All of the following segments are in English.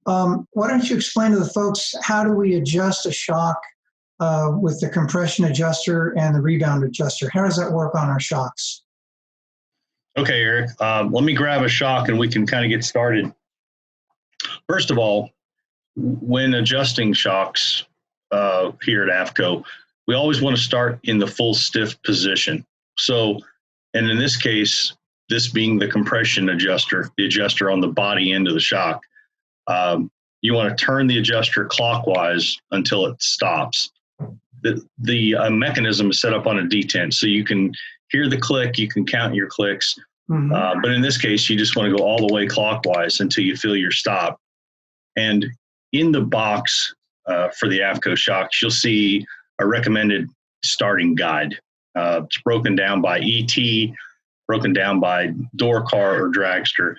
Why don't you explain to the folks, how do we adjust a shock with the compression adjuster and the rebound adjuster? How does that work on our shocks? Okay, Eric, let me grab a shock and we can kind of get started. First of all, when adjusting shocks here at AFCO, we always want to start in the full stiff position. So, and in this case, this being the compression adjuster, the adjuster on the body end of the shock, you want to turn the adjuster clockwise until it stops. The mechanism is set up on a detent, so you can hear the click, you can count your clicks, but in this case, you just want to go all the way clockwise until you feel your stop. And in the box for the AFCO shocks, you'll see a recommended starting guide. It's broken down by ET, broken down by door car or dragster.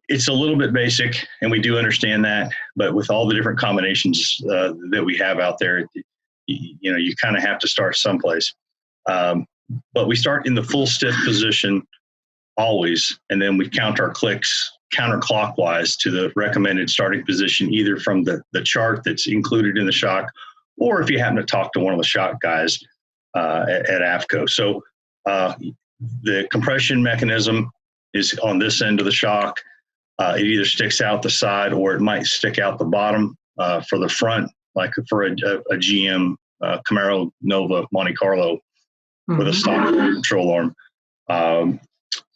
It's a little bit basic, and we do understand that, but with all the different combinations that we have out there, you kind of have to start someplace. But we start in the full stiff position always, and then we count our clicks counterclockwise to the recommended starting position, either from the chart that's included in the shock, or if you happen to talk to one of the shock guys at AFCO. So the compression mechanism is on this end of the shock. It either sticks out the side or it might stick out the bottom for the front, like for a GM Camaro Nova Monte Carlo with a stock control arm.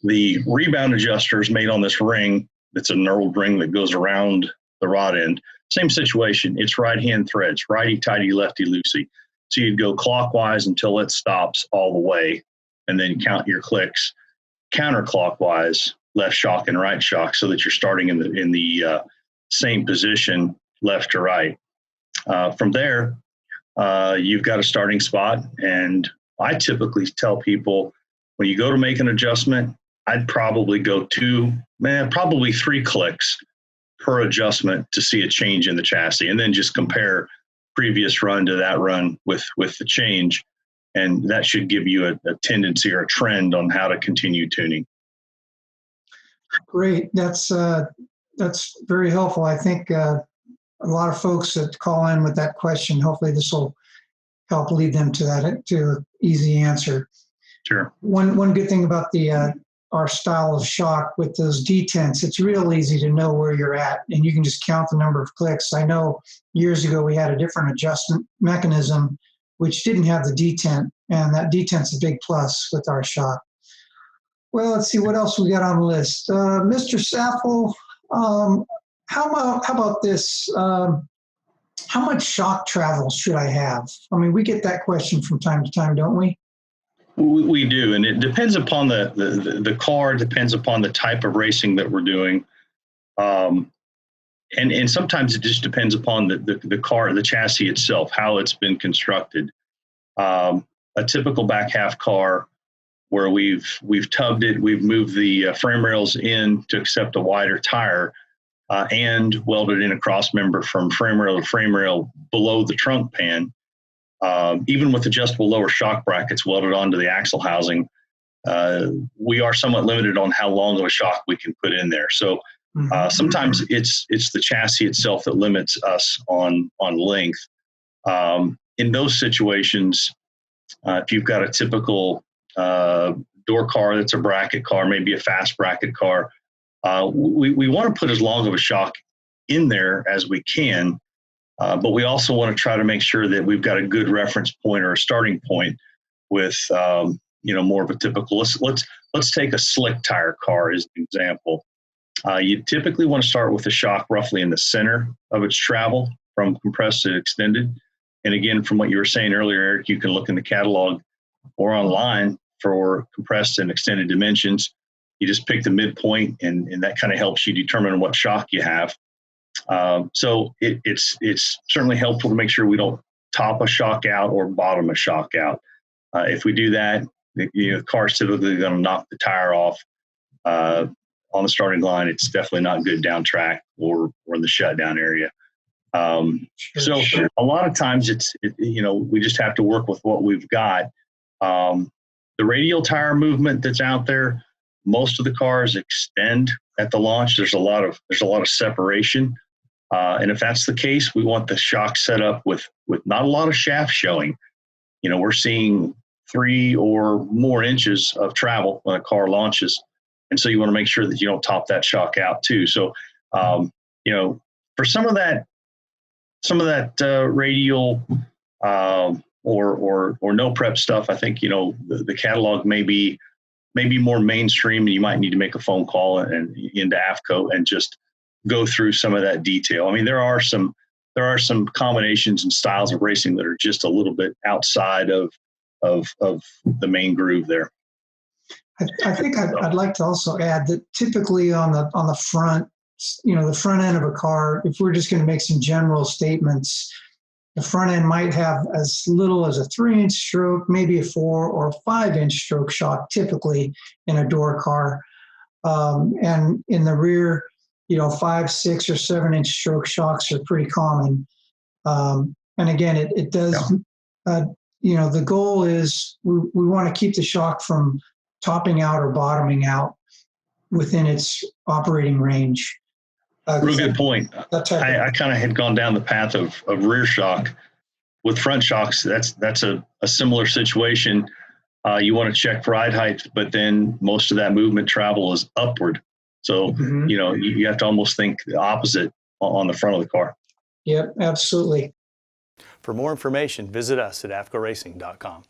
The rebound adjuster is made on this ring. It's a knurled ring that goes around the rod end. Same situation. It's right-hand threads, righty-tighty, lefty-loosey. So you'd go clockwise until it stops all the way, and then count your clicks counterclockwise, left shock and right shock, so that you're starting in the same position, left to right. From there, you've got a starting spot, and I typically tell people when you go to make an adjustment, I'd probably go probably 3 clicks per adjustment to see a change in the chassis, and then just compare previous run to that run with the change, and that should give you a tendency or a trend on how to continue tuning. Great, that's very helpful. I think a lot of folks that call in with that question, hopefully this will help lead them to an easy answer. Sure. One good thing about our style of shock with those detents, it's real easy to know where you're at, and you can just count the number of clicks. I know years ago we had a different adjustment mechanism which didn't have the detent, and that detent's a big plus with our shock. Well, let's see what else we got on the list. Mr. Saffel, how about this? How much shock travel should I have? I mean, we get that question from time to time, don't we? We do, and it depends upon the car, depends upon the type of racing that we're doing. And sometimes it just depends upon the car, the chassis itself, how it's been constructed. A typical back half car where we've tubbed it, we've moved the frame rails in to accept a wider tire, and welded in a cross member from frame rail to frame rail below the trunk pan. Even with adjustable lower shock brackets welded onto the axle housing, we are somewhat limited on how long of a shock we can put in there. So sometimes it's the chassis itself that limits us on length. In those situations, if you've got a typical door car that's a bracket car, maybe a fast bracket car, we want to put as long of a shock in there as we can. But we also want to try to make sure that we've got a good reference point or a starting point with, more of a typical. Let's take a slick tire car as an example. You typically want to start with the shock roughly in the center of its travel from compressed to extended. And again, from what you were saying earlier, Eric, you can look in the catalog or online for compressed and extended dimensions. You just pick the midpoint, and that kind of helps you determine what shock you have. So it's certainly helpful to make sure we don't top a shock out or bottom a shock out. If we do that, the car's typically going to knock the tire off on the starting line. It's definitely not good down track or in the shutdown area. So a lot of times we just have to work with what we've got. The radial tire movement that's out there, most of the cars extend at the launch. There's a lot of separation And if that's the case, we want the shock set up with not a lot of shaft showing. We're seeing 3 or more inches of travel when a car launches. And so you want to make sure that you don't top that shock out too. So, for some of that radial or no prep stuff, I think, the catalog may be more mainstream, and you might need to make a phone call and into AFCO and just go through some of that detail. I mean, there are some combinations and styles of racing that are just a little bit outside of the main groove there. I think I'd like to also add that typically on the front, the front end of a car, if we're just going to make some general statements, the front end might have as little as a 3-inch stroke, maybe a 4 or 5-inch stroke shock, typically in a door car. And in the rear, 5, 6, or 7-inch stroke shocks are pretty common. And again, it does, the goal is we want to keep the shock from topping out or bottoming out within its operating range. Real good point. I kind of had gone down the path of rear shock. With front shocks, that's a similar situation. You want to check ride height, but then most of that movement travel is upward. So, you have to almost think the opposite on the front of the car. Yep, absolutely. For more information, visit us at afcoracing.com.